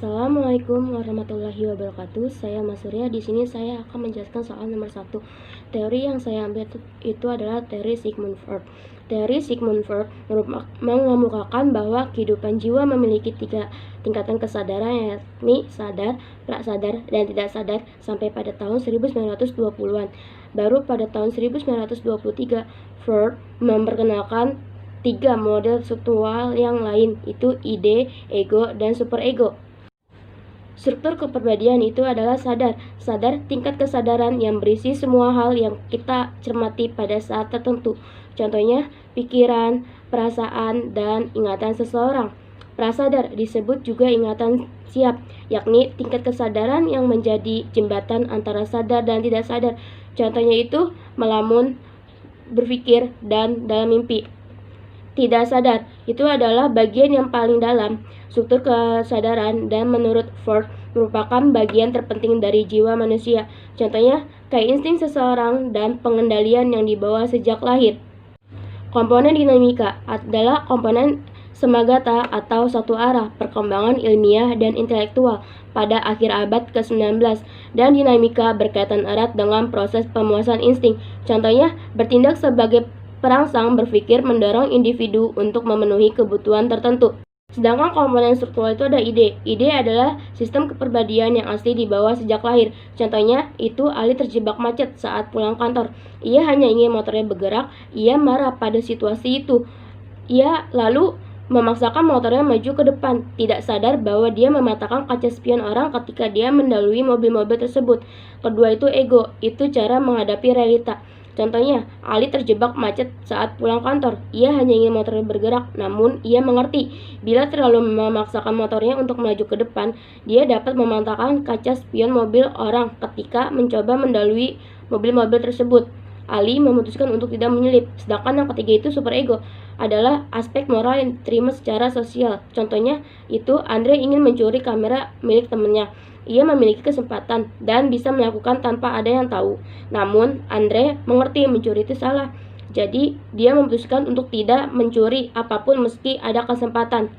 Assalamualaikum warahmatullahi wabarakatuh. Saya Mas Surya. Di sini saya akan menjelaskan soal nomor 1. Teori yang saya ambil itu adalah teori Sigmund Freud. Teori Sigmund Freud mengemukakan bahwa kehidupan jiwa memiliki 3 tingkatan kesadaran, yakni sadar, prasadar, dan tidak sadar sampai pada tahun 1920-an. Baru pada tahun 1923, Freud memperkenalkan 3 model struktural yang lain, itu ide, ego, dan superego. Struktur kepribadian itu adalah sadar. Sadar tingkat kesadaran yang berisi semua hal yang kita cermati pada saat tertentu. Contohnya, pikiran, perasaan, dan ingatan seseorang. Prasadar disebut juga ingatan siap, yakni tingkat kesadaran yang menjadi jembatan antara sadar dan tidak sadar. Contohnya itu melamun, berpikir, dan dalam mimpi. Tidak sadar itu adalah bagian yang paling dalam struktur kesadaran dan menurut Freud merupakan bagian terpenting dari jiwa manusia. Contohnya kayak insting seseorang dan pengendalian yang dibawa sejak lahir. Komponen dinamika adalah komponen semagata atau satu arah perkembangan ilmiah dan intelektual pada akhir abad ke-19, dan dinamika berkaitan erat dengan proses pemuasan insting. Contohnya bertindak sebagai perangsang berpikir mendorong individu untuk memenuhi kebutuhan tertentu. Sedangkan komponen struktural itu ada ide. Ide adalah sistem kepribadian yang asli dibawa sejak lahir. Contohnya itu Ali terjebak macet saat pulang kantor. Ia hanya ingin motornya bergerak. Ia marah pada situasi itu. Ia lalu memaksakan motornya maju ke depan, tidak sadar bahwa dia mematahkan kaca spion orang ketika dia mendahului mobil-mobil tersebut. Kedua itu ego, itu cara menghadapi realita. Contohnya, Ali terjebak macet saat pulang kantor. Ia hanya ingin motornya bergerak, namun ia mengerti bila terlalu memaksakan motornya untuk melaju ke depan, dia dapat mematahkan kaca spion mobil orang ketika mencoba mendahului mobil-mobil tersebut. Ali memutuskan untuk tidak menyelip. Sedangkan yang ketiga itu superego, adalah aspek moral yang diterima secara sosial. Contohnya itu Andre ingin mencuri kamera milik temannya. Ia memiliki kesempatan dan bisa melakukan tanpa ada yang tahu. Namun Andre mengerti mencuri itu salah. Jadi dia memutuskan untuk tidak mencuri apapun meski ada kesempatan.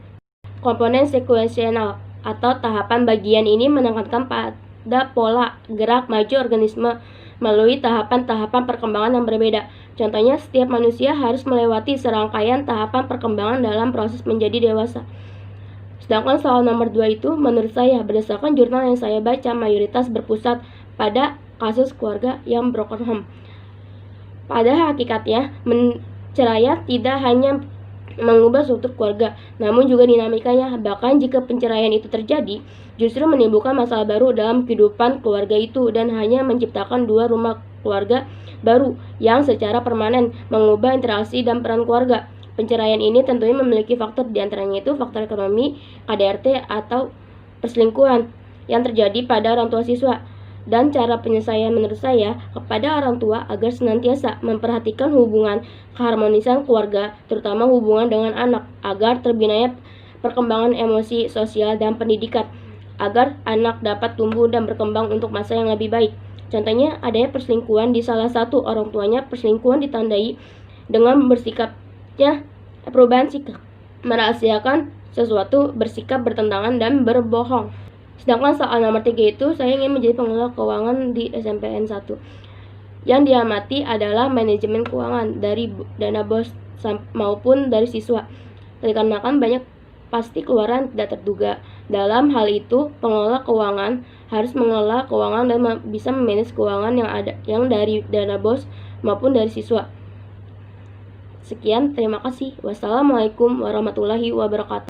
Komponen sekuensial atau tahapan bagian ini menekankan pada pola gerak maju organisme melalui tahapan-tahapan perkembangan yang berbeda. Contohnya, setiap manusia harus melewati serangkaian tahapan perkembangan dalam proses menjadi dewasa. Sedangkan soal nomor 2 itu, menurut saya, berdasarkan jurnal yang saya baca, mayoritas berpusat pada kasus keluarga yang broken home. Pada hakikatnya, perceraian tidak hanya mengubah struktur keluarga, namun juga dinamikanya. Bahkan jika perceraian itu terjadi, justru menimbulkan masalah baru dalam kehidupan keluarga itu dan hanya menciptakan 2 rumah keluarga baru yang secara permanen mengubah interaksi dan peran keluarga. Perceraian ini tentunya memiliki faktor, diantaranya itu faktor ekonomi, KDRT, atau perselingkuhan yang terjadi pada orang tua siswa. Dan cara penyelesaian menurut saya kepada orang tua agar senantiasa memperhatikan hubungan keharmonisan keluarga, terutama hubungan dengan anak, agar terbinanya perkembangan emosi, sosial, dan pendidikan, agar anak dapat tumbuh dan berkembang untuk masa yang lebih baik. Contohnya adanya perselingkuhan di salah satu orang tuanya. Perselingkuhan ditandai dengan bersikapnya perubahan sikap, merahasiakan sesuatu, bersikap bertentangan, dan berbohong. Sedangkan soal nomor 3 itu, saya ingin menjadi pengelola keuangan di SMPN 1. Yang diamati adalah manajemen keuangan dari dana bos maupun dari siswa. Dikarenakan banyak pasti keluaran tidak terduga. Dalam hal itu, pengelola keuangan harus mengelola keuangan dan bisa memanage keuangan yang dari dana bos maupun dari siswa. Sekian, terima kasih. Wassalamualaikum warahmatullahi wabarakatuh.